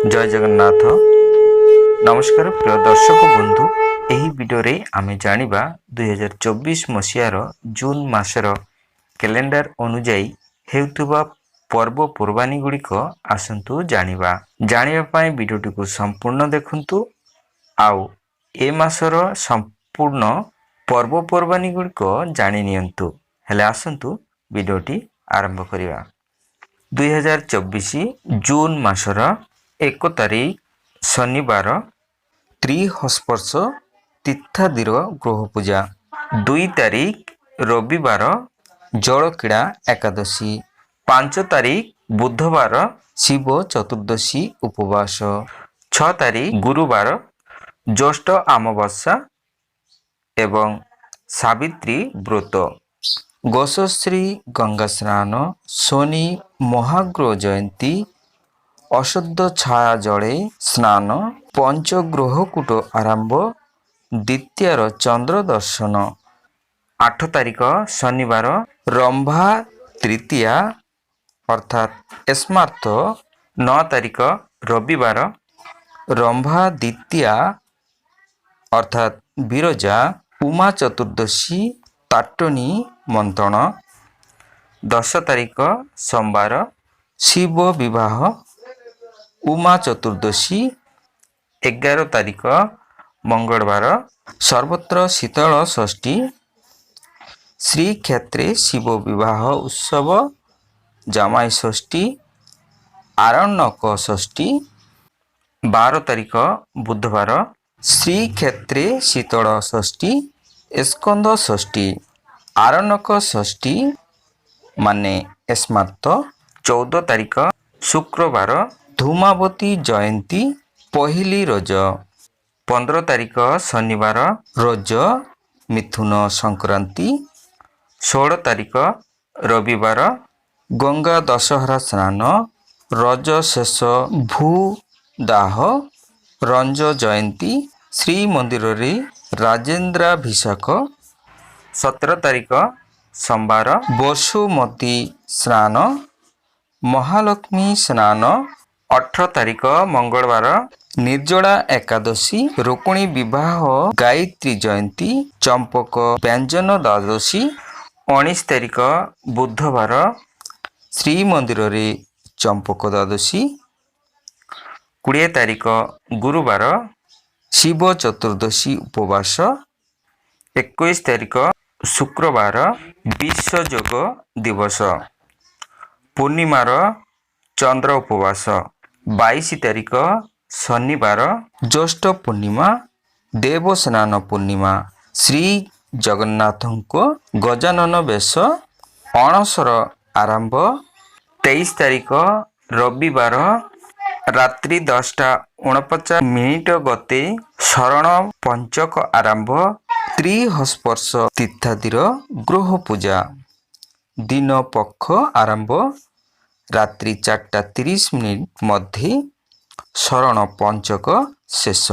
जय जगन्नाथ। नमस्कार प्रिय दर्शक बंधु, यही वीडियो रे आमे जानिबा 2024 मसीहार जून मासर कैलेंडर अनुजाई हेउतुबा पर्वपर्वाणी गुड़िक आसंतु जानिबा पाई वीडियोटी को संपूर्ण देखंतु। आउ ए मासर संपूर्ण पर्वपर्वाणी गुड़िक जानि नियंतु। हेले आसंतु वीडियोटी आरंभ करिबा। 2024 जून मासर 1 तारिख शनिवार त्रिहस्पर्श तीर्थादिर ग्रह पूजा। 2 तारिख रविवार जलक्रीड़ा एकादशी। 5 तारिख बुधवार शिव चतुर्दशी उपवास। 6 तारिख गुरुवार ज्येष्ठ अमावस्या एवं सावित्री व्रत। गोसश्री गंगा स्नान, शनि महाग्रह जयंती, अशुद्ध छाया जले स्नान, पंचग्रहकूट आरंभ, द्वितीयर चंद्र दर्शन। 8 तारिख शनिवार रंभा तृतीया अर्थात स्मार्थ। 9 तारिख रविवार रंभा द्वितीया अर्थात बिरजा, उमा चतुर्दशी ताटनी मंत्रण। 10 तारिख सोमवार शिव विवाह उमा चतुर्दशी। 11 तारिख मंगलवार सर्वत्र शीतल षष्ठी, श्री क्षेत्रे शिव विवाह उत्सव, जामाई षष्ठी, आरण्यक षष्ठी। 12 तारिख बुधवार श्री क्षेत्रे शीतल षष्ठी, स्कंद षष्ठी, आरण्यक षष्ठी माने स्मार्त। 14 तारिख शुक्रवार धूमावती जयंती, पहली रज। 15 तारिख शनिवार रज मिथुन संक्रांति। 16 तारिख रविवार गंगा दशहरा स्नान, रज शेष भू दाह, रंज जयंती, श्री मंदिर रे राजेन्द्राभिषेक। 17 तारिख सोमवार वसुमती स्नान, महालक्ष्मी स्नान। 18 तारिख मंगलवार निर्जला एकादशी, रुक्मिणी विवाह, गायत्री जयंती, चंपक व्यंजन द्वादशी। 19 तारिख बुधवार श्री मंदिर रे चंपक द्वादशी। 20 तारिख गुरुवार शिव चतुर्दशी उपवास। 21 तारिख शुक्रवार विश्व योग दिवस, पूर्णिमार चंद्र उपवास। 22 तारिख शनिवार ज्येष्ठ पूर्णिमा, देवस्नान पूर्णिमा, श्री जगन्नाथ को गजानन वेश, अणसर आरंभ। 23 तारिख रविवार रात्रि 10:49 गते शरण पंचक आरंभ, त्रिहस्पर्श तीर्थादिर ग्रह पूजा। दिन पक्ष आरंभ रात्रि 4:30 मध्य, शरण पंचक शेष।